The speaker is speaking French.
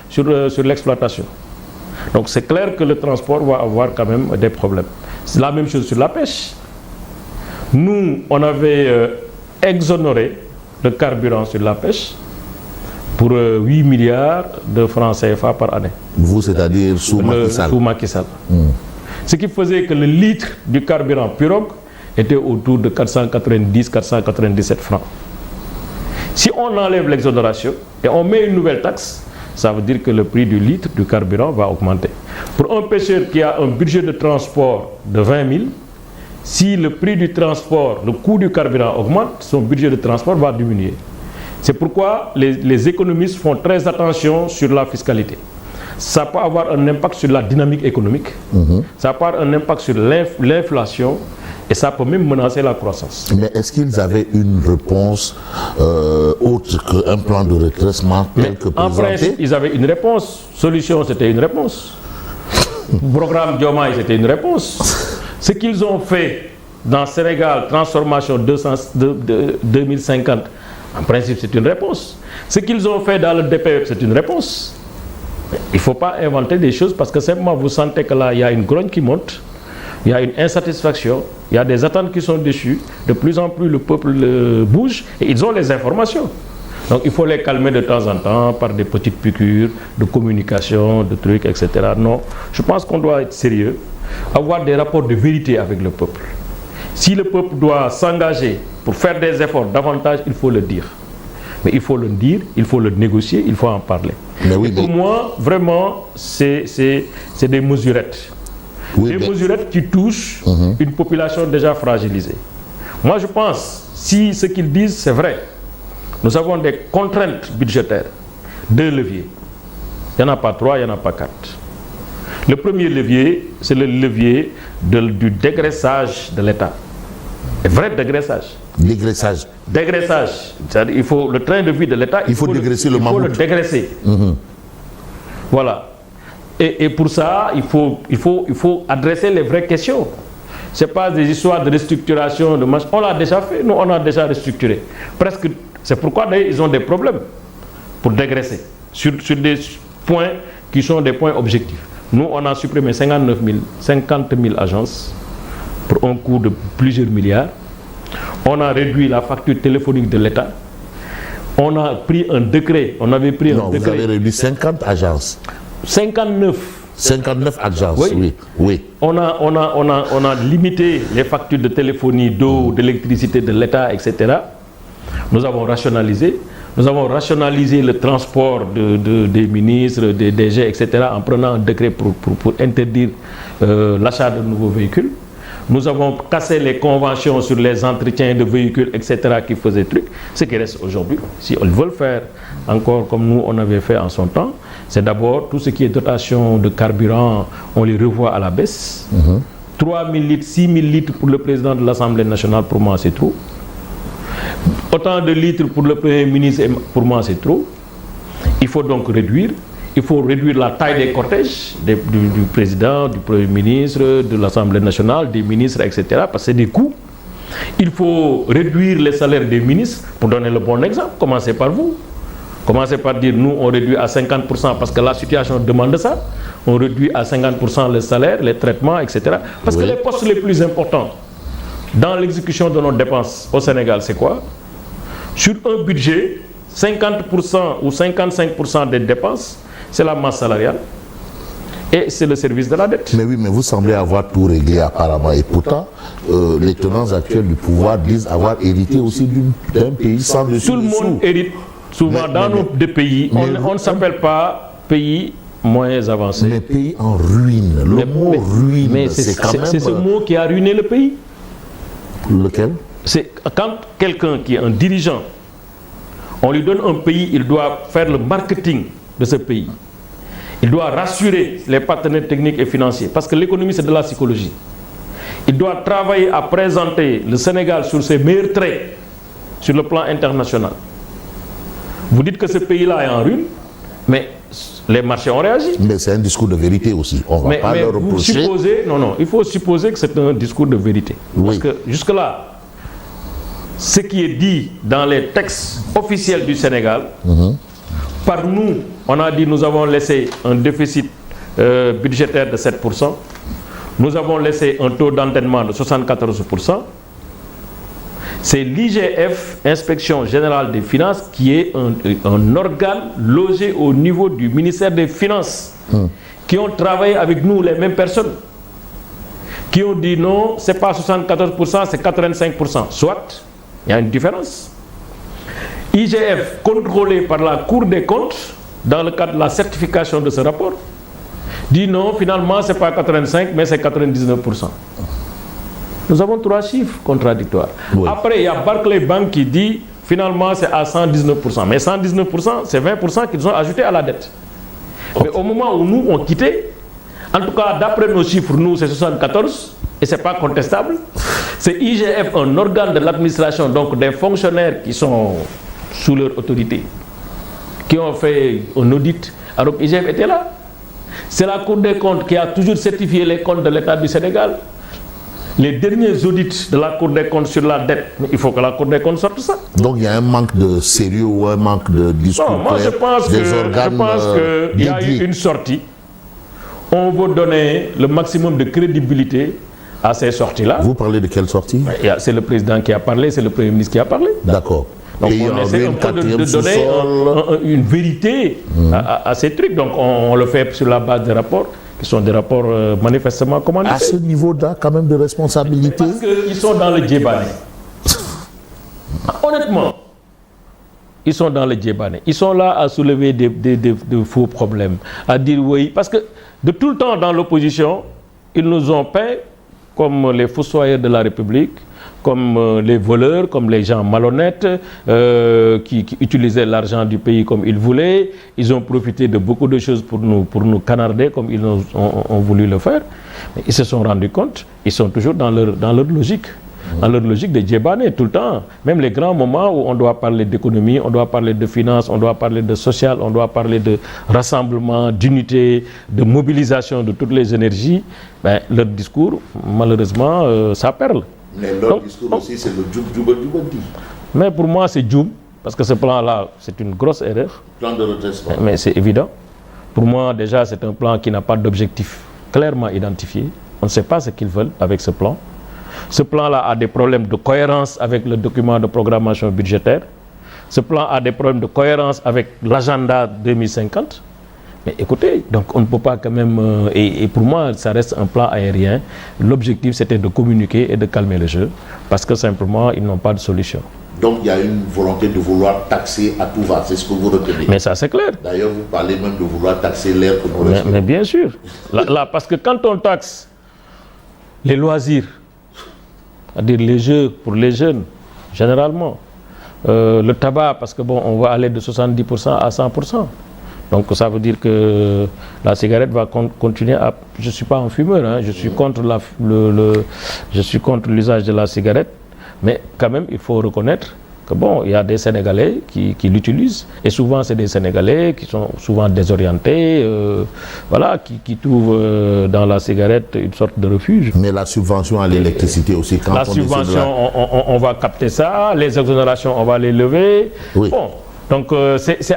sur l'exploitation. Donc c'est clair que le transport va avoir quand même des problèmes. C'est la même chose sur la pêche. Nous, on avait exonéré le carburant sur la pêche pour 8 milliards de francs CFA par année. Vous, c'est-à-dire sous Macky Sall. Sous Macky Sall. Ce qui faisait que le litre du carburant pirogue était autour de 490-497 francs. Si on enlève l'exonération et on met une nouvelle taxe, ça veut dire que le prix du litre du carburant va augmenter. Pour un pêcheur qui a un budget de transport de 20 000, si le prix du transport, le coût du carburant augmente, son budget de transport va diminuer. C'est pourquoi les économistes font très attention sur la fiscalité. Ça peut avoir un impact sur la dynamique économique, ça peut avoir un impact sur l'inflation et ça peut même menacer la croissance. Mais est-ce qu'ils avaient une réponse autre qu'un plan de redressement tel que présenté? En principe, ils avaient une réponse. Solution, c'était une réponse. Programme Diomaye, c'était une réponse. Ce qu'ils ont fait dans Sénégal, transformation 2050, en principe, c'est une réponse. Ce qu'ils ont fait dans le DPE, c'est une réponse. Il ne faut pas inventer des choses parce que simplement vous sentez que là, il y a une grogne qui monte, il y a une insatisfaction, il y a des attentes qui sont déçues. De plus en plus, le peuple bouge et ils ont les informations. Donc il faut les calmer de temps en temps par des petites piqûres de communication, de trucs, etc. Non, je pense qu'on doit être sérieux, avoir des rapports de vérité avec le peuple. Si le peuple doit s'engager pour faire des efforts davantage, il faut le dire. Mais il faut le dire, il faut le négocier, il faut en parler. Mais oui, pour moi, vraiment, c'est des mesurettes. Oui, des mesurettes qui touchent une population déjà fragilisée. Moi, je pense, si ce qu'ils disent, c'est vrai, nous avons des contraintes budgétaires, 2 leviers. Il n'y en a pas 3, il n'y en a pas 4. Le premier levier, c'est le levier du dégraissage de l'État. Un vrai dégraissage. Dégraissage. Dégraissage. C'est-à-dire il faut le train de vie de l'État. Il faut dégraisser le mammouth. Il faut le dégraisser. Voilà. Et pour ça, il faut adresser les vraies questions. Ce n'est pas des histoires de restructuration, de machin. On l'a déjà fait, nous on a déjà restructuré. Presque, c'est pourquoi d'ailleurs ils ont des problèmes pour dégraisser sur des points qui sont des points objectifs. Nous, on a supprimé 50 000 agences pour un coût de plusieurs milliards. On a réduit la facture téléphonique de l'État. On a pris un décret. On avait pris un décret. Vous avez réduit 50 agences. 59. 59 agences, oui. On a limité les factures de téléphonie, d'eau, d'électricité de l'État, etc. Nous avons rationalisé. Nous avons rationalisé le transport des ministres, des DG, etc. en prenant un décret pour interdire l'achat de nouveaux véhicules. Nous avons cassé les conventions sur les entretiens de véhicules, etc. qui faisaient truc. Ce qui reste aujourd'hui, si on veut faire encore comme nous on avait fait en son temps, c'est d'abord tout ce qui est dotation de carburant, on les revoit à la baisse. 3 000 litres, 6 000 litres pour le président de l'Assemblée nationale, pour moi c'est trop. Autant de litres pour le Premier ministre, pour moi c'est trop. Il faut donc réduire. Il faut réduire la taille des cortèges du président, du Premier ministre, de l'Assemblée nationale, des ministres, etc. Parce que c'est des coûts. Il faut réduire les salaires des ministres. Pour donner le bon exemple, commencez par vous. Commencez par dire, nous on réduit à 50% parce que la situation demande ça. On réduit à 50% les salaires, les traitements, etc. Parce que les postes les plus importants dans l'exécution de nos dépenses au Sénégal, c'est quoi? Sur un budget, 50% ou 55% des dépenses, c'est la masse salariale et c'est le service de la dette. Mais oui, mais vous semblez avoir tout réglé apparemment. Et pourtant, les tenants actuels du pouvoir disent avoir hérité aussi d'un pays sans dessus. Tout le monde hérite. Souvent, dans nos deux pays, on ne s'appelle pas pays moins avancés. Mais pays en ruine. Le mot ruine, c'est quand même... C'est ce mot qui a ruiné le pays. Lequel? C'est quand quelqu'un qui est un dirigeant, on lui donne un pays, il doit faire le marketing de ce pays. Il doit rassurer les partenaires techniques et financiers, parce que l'économie c'est de la psychologie. Il doit travailler à présenter le Sénégal sur ses meilleurs traits sur le plan international. Vous dites que ce pays-là est en ruine, mais les marchés ont réagi. Mais c'est un discours de vérité aussi. On va pas leur reprocher. Non, il faut supposer que c'est un discours de vérité. Parce que jusque-là, ce qui est dit dans les textes officiels du Sénégal Par nous, on a dit nous avons laissé un déficit budgétaire de 7%. Nous avons laissé un taux d'endettement de 74%. C'est l'IGF, Inspection Générale des Finances, qui est un organe logé au niveau du ministère des Finances, qui ont travaillé avec nous, les mêmes personnes, qui ont dit non, ce n'est pas 74%, c'est 85%. Soit, il y a une différence. IGF, contrôlé par la Cour des comptes, dans le cadre de la certification de ce rapport, dit non, finalement, ce n'est pas 85%, mais c'est 99%. Nous avons 3 chiffres contradictoires. Oui. Après, il y a Barclays Bank qui dit, finalement, c'est à 119%. Mais 119%, c'est 20% qu'ils ont ajouté à la dette. Okay. Mais au moment où nous, on quittait, en tout cas, d'après nos chiffres, nous, c'est 74%, et ce n'est pas contestable. C'est IGF, un organe de l'administration, donc des fonctionnaires qui sont sous leur autorité, qui ont fait un audit. Alors IGF était là. C'est la Cour des comptes qui a toujours certifié les comptes de l'État du Sénégal. Les derniers audits de la Cour des comptes sur la dette, il faut que la Cour des comptes sorte ça. Donc il y a un manque de sérieux ou un manque de discours. Non, moi je pense qu'il y a eu une sortie. On veut donner le maximum de crédibilité à ces sorties-là. Vous parlez de quelle sortie? C'est le président qui a parlé, c'est le Premier ministre qui a parlé. D'accord. Donc on essaie un peu de donner une vérité à ces trucs. Donc on le fait sur la base des rapports, qui sont des rapports manifestement commandés. À ce niveau-là, quand même de responsabilité. Parce qu'ils sont dans le djébané. Honnêtement, ils sont dans le djébané. Ils sont là à soulever de faux problèmes, à dire oui. Parce que de tout le temps dans l'opposition, ils nous ont peint comme les fossoyeurs de la République, comme les voleurs, comme les gens malhonnêtes qui utilisaient l'argent du pays comme ils voulaient. Ils ont profité de beaucoup de choses pour nous canarder comme ils ont voulu le faire. Mais ils se sont rendus compte, ils sont toujours dans leur logique. Dans leur logique de djébané tout le temps. Même les grands moments où on doit parler d'économie, on doit parler de finances, on doit parler de social, on doit parler de rassemblement, d'unité, de mobilisation de toutes les énergies, ben, leur discours, malheureusement, ça perle. Mais leur discours aussi, c'est le djoub-djoub-djoub-djoub. Mais pour moi, c'est djoub, parce que ce plan-là, c'est une grosse erreur. Plan de redressement. Mais c'est évident. Pour moi, déjà, c'est un plan qui n'a pas d'objectif clairement identifié. On ne sait pas ce qu'ils veulent avec ce plan. Ce plan-là a des problèmes de cohérence avec le document de programmation budgétaire. Ce plan a des problèmes de cohérence avec l'agenda 2050. Mais écoutez, donc on ne peut pas quand même... et pour moi, ça reste un plan aérien. L'objectif, c'était de communiquer et de calmer le jeu. Parce que simplement, ils n'ont pas de solution. Donc il y a une volonté de vouloir taxer à tout va. C'est ce que vous retenez. Mais ça, c'est clair. D'ailleurs, vous parlez même de vouloir taxer l'air que nous respirons. Mais bien sûr. Là, parce que quand on taxe les loisirs, c'est-à-dire les jeux pour les jeunes, généralement. Le tabac, parce que bon, on va aller de 70% à 100%. Donc ça veut dire que la cigarette va continuer à... Je ne suis pas un fumeur, hein, je suis contre l'usage de la cigarette, mais quand même, il faut reconnaître que bon, il y a des Sénégalais qui l'utilisent, et souvent c'est des Sénégalais qui sont souvent désorientés, voilà, qui trouvent dans la cigarette une sorte de refuge. Mais la subvention à l'électricité aussi, quand la subvention, on va capter ça, les exonérations, on va les lever. Oui. Bon, donc c'est